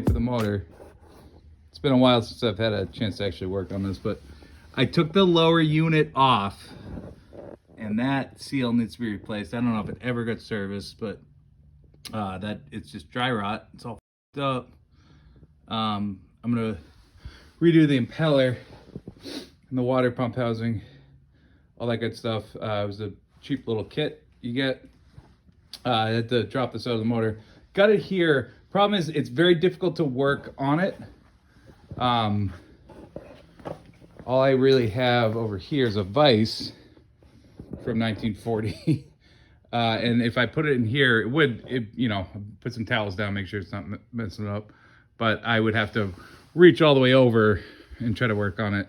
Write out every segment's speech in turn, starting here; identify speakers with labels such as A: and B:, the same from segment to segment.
A: update for the motor. It's been a while since I've had a chance to actually work on this, but I took the lower unit off and that seal needs to be replaced. I don't know if it ever got serviced, but that it's just dry rot. It's all f***ed up. I'm gonna redo the impeller and the water pump housing, all that good stuff. It was a cheap little kit you get. I had to drop this out of the motor. Got it here. Problem is, it's very difficult to work on it. All I really have over here is a vise from 1940. And if I put it in here, it would, you know, put some towels down, make sure it's not messing it up. But I would have to reach all the way over and try to work on it.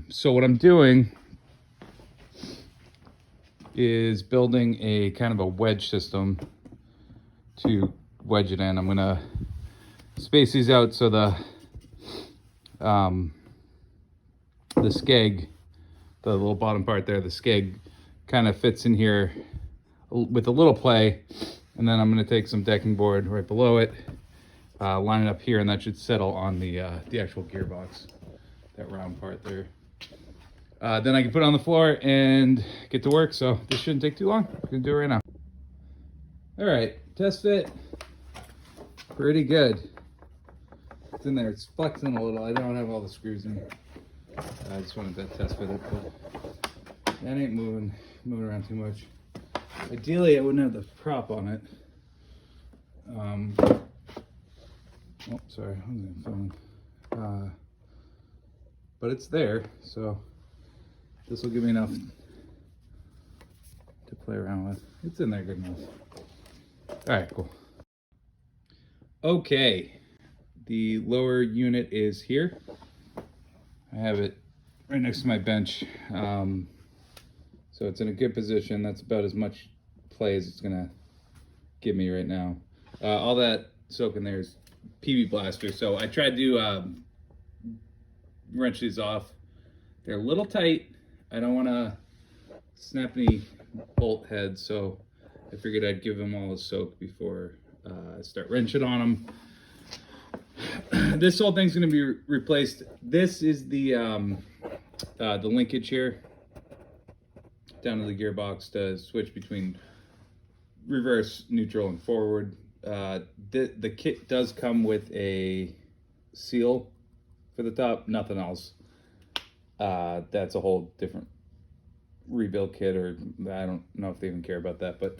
A: So what I'm doing is building a kind of a wedge system to wedge it in. I'm gonna space these out so the skeg, the little bottom part there, the skeg kind of fits in here with a little play, and then I'm gonna take some decking board right below it, line it up here, and that should settle on the actual gearbox, that round part there. Then I can put it on the floor and get to work, so this shouldn't take too long. I'm gonna do it right now. All right, test fit, pretty good. It's in there, it's flexing a little. I don't have all the screws in. I just wanted that test fit it, but that ain't moving around too much. Ideally, I wouldn't have the prop on it. Oh, sorry, I was on the phone. But it's there, so this will give me enough to play around with. It's in there good enough. All right, cool. Okay, the lower unit is here. I have it right next to my bench. So it's in a good position. That's about as much play as it's gonna give me right now. All that soak in there is PB Blaster. So I tried to wrench these off. They're a little tight. I don't wanna snap any bolt heads, so I figured I'd give them all a soak before I start wrenching on them. This whole thing's gonna be replaced. This is the linkage here down to the gearbox to switch between reverse, neutral, and forward. The kit does come with a seal for the top, nothing else. That's a whole different rebuild kit, or I don't know if they even care about that, but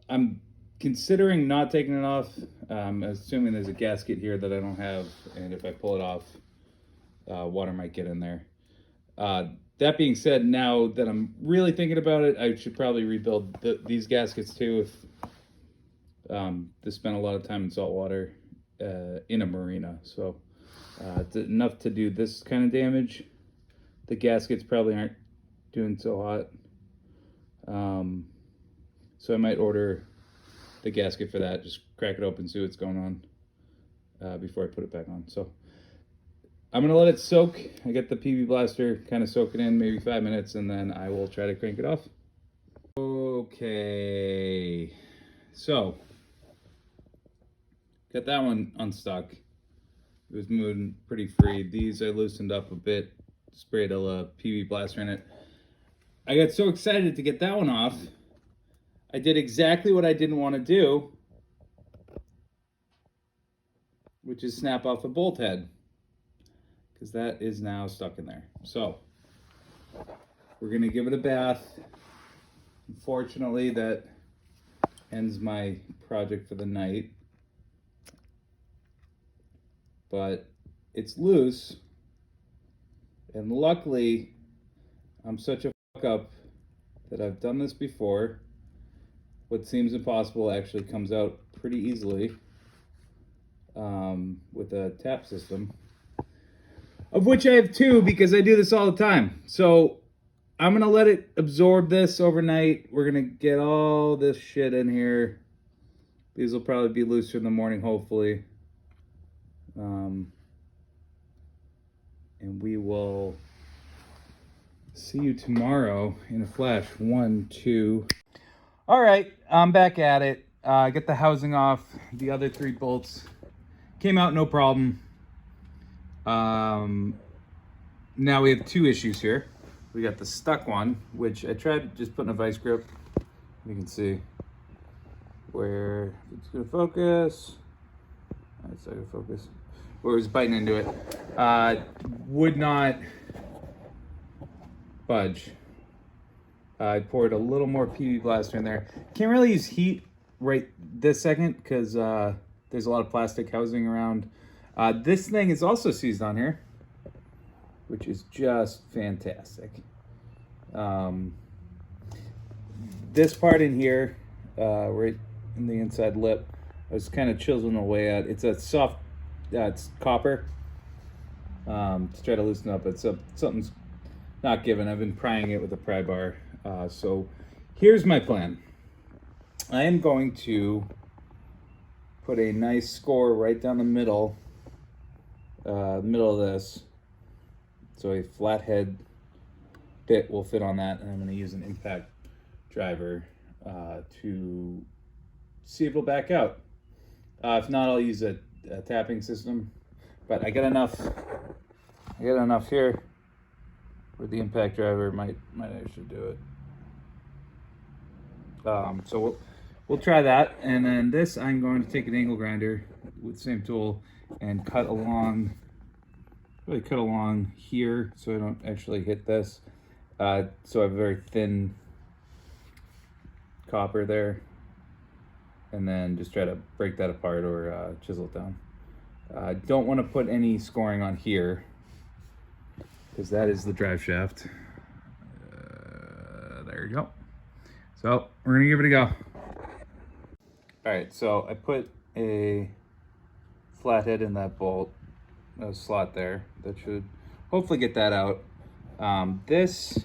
A: I'm considering not taking it off. Assuming there's a gasket here that I don't have, and if I pull it off, water might get in there. That being said, now that I'm really thinking about it, I should probably rebuild these gaskets too. If they spent a lot of time in salt water in a marina, so it's enough to do this kind of damage. The gaskets probably aren't doing so hot, so I might order the gasket for that. Just crack it open, see what's going on before I put it back on. So I'm gonna let it soak. I got the PB Blaster kind of soaking in, maybe 5 minutes, and then I will try to crank it off. Okay, so got that one unstuck. It was moving pretty free. These I loosened up a bit, sprayed a PB Blaster in it. I got so excited to get that one off, I did exactly what I didn't want to do, which is snap off the bolt head, because that is now stuck in there. So we're gonna give it a bath. Unfortunately, that ends my project for the night, but it's loose, and luckily I'm such a fuck up that I've done this before. What seems impossible actually comes out pretty easily with a tap system, of which I have two because I do this all the time. So I'm gonna let it absorb this overnight. We're gonna get all this shit in here. These will probably be looser in the morning, hopefully. And we will see you tomorrow in a flash. 1, 2. All right, I'm back at it. Get the housing off. The other 3 bolts came out no problem. Now we have 2 issues here. We got the stuck one, which I tried just putting a vice grip. You can see where it's gonna focus. It's not gonna focus. Where it was biting into it. Would not budge. I poured a little more PV blaster in there. Can't really use heat right this second because there's a lot of plastic housing around. This thing is also seized on here, which is just fantastic. This part in here, right in the inside lip, I was kind of chiseling away at. It's a soft, it's copper. To try to loosen up, but something's not given. I've been prying it with a pry bar. So here's my plan. I am going to put a nice score right down the middle of this. So a flathead bit will fit on that, and I'm going to use an impact driver to see if it'll back out. If not, I'll use a tapping system. But I got enough here where the impact driver might actually do it. So we'll try that, and then this I'm going to take an angle grinder with the same tool and cut along here so I don't actually hit this. So I have a very thin copper there, and then just try to break that apart or chisel it down. I don't want to put any scoring on here because that is the drive shaft. There you go. So we're gonna give it a go. All right, so I put a flathead in that bolt, a slot there. That should hopefully get that out. This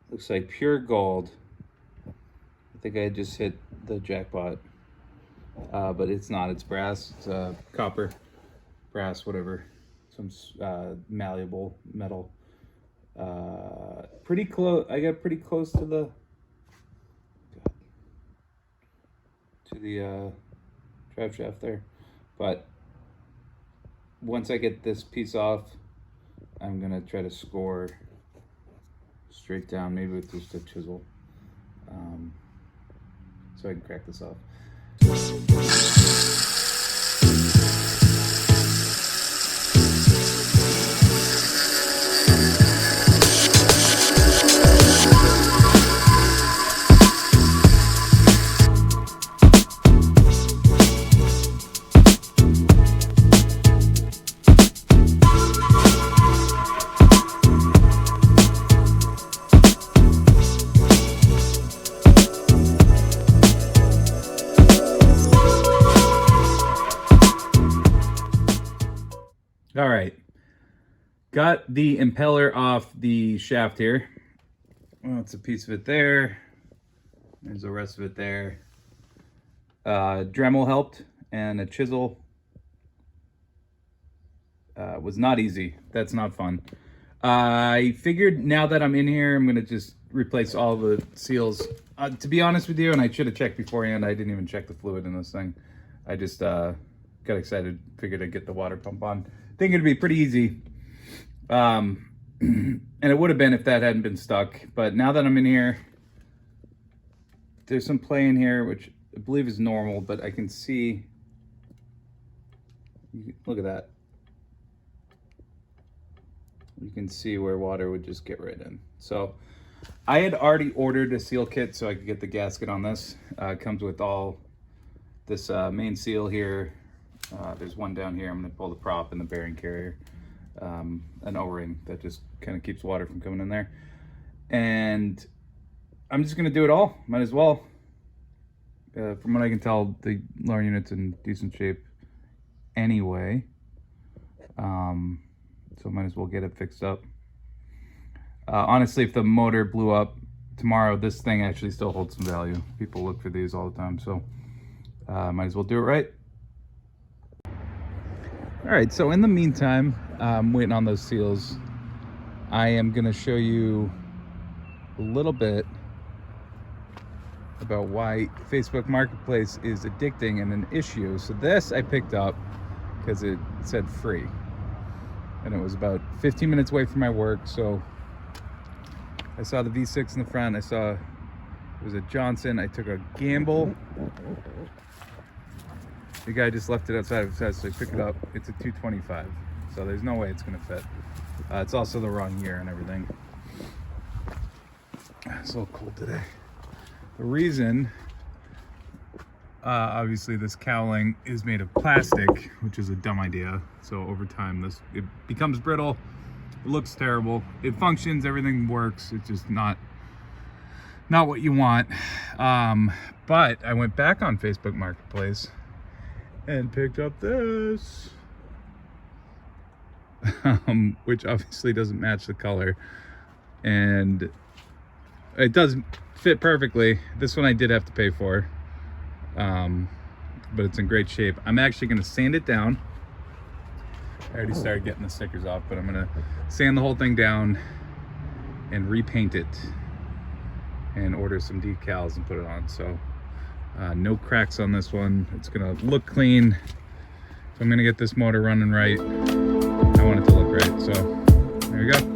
A: looks like pure gold. I think I just hit the jackpot, but it's not. It's brass. It's copper, brass, whatever. Some malleable metal. Pretty close. I got pretty close to the drive shaft there, but once I get this piece off, I'm gonna try to score straight down, maybe with just a chisel, so I can crack this off. All right, got the impeller off the shaft here. Well, it's a piece of it there. There's the rest of it there. Dremel helped, and a chisel was not easy. That's not fun. I figured now that I'm in here, I'm gonna just replace all the seals. To be honest with you, and I should have checked beforehand, I didn't even check the fluid in this thing. I just got excited, figured I'd get the water pump on. Think it'd be pretty easy. And it would have been if that hadn't been stuck. But now that I'm in here, there's some play in here, which I believe is normal, but I can see, look at that. You can see where water would just get right in. So I had already ordered a seal kit so I could get the gasket on this. It comes with all this main seal here. There's one down here. I'm going to pull the prop and the bearing carrier, an O-ring that just kind of keeps water from coming in there. And I'm just going to do it all. Might as well. From what I can tell, the lower unit's in decent shape anyway. So might as well get it fixed up. Honestly, if the motor blew up tomorrow, this thing actually still holds some value. People look for these all the time, so might as well do it right. All right, so in the meantime, I'm waiting on those seals. I am gonna show you a little bit about why Facebook Marketplace is addicting and an issue. So this I picked up because it said free, and it was about 15 minutes away from my work. So I saw the V6 in the front. I saw it was a Johnson. I took a gamble. The guy just left it outside of his house, so I picked it up. It's a 225, so there's no way it's gonna fit. It's also the wrong year and everything. It's a little cold today. The reason, obviously this cowling is made of plastic, which is a dumb idea. So over time, it becomes brittle. It looks terrible. It functions, everything works. It's just not what you want. But I went back on Facebook Marketplace and picked up this, which obviously doesn't match the color, and it does fit perfectly. This one I did have to pay for, but it's in great shape. I'm actually going to sand it down. I already started getting the stickers off, but I'm going to sand the whole thing down and repaint it and order some decals and put it on. So no cracks on this one. It's going to look clean. So I'm going to get this motor running right. I want it to look right. So there we go.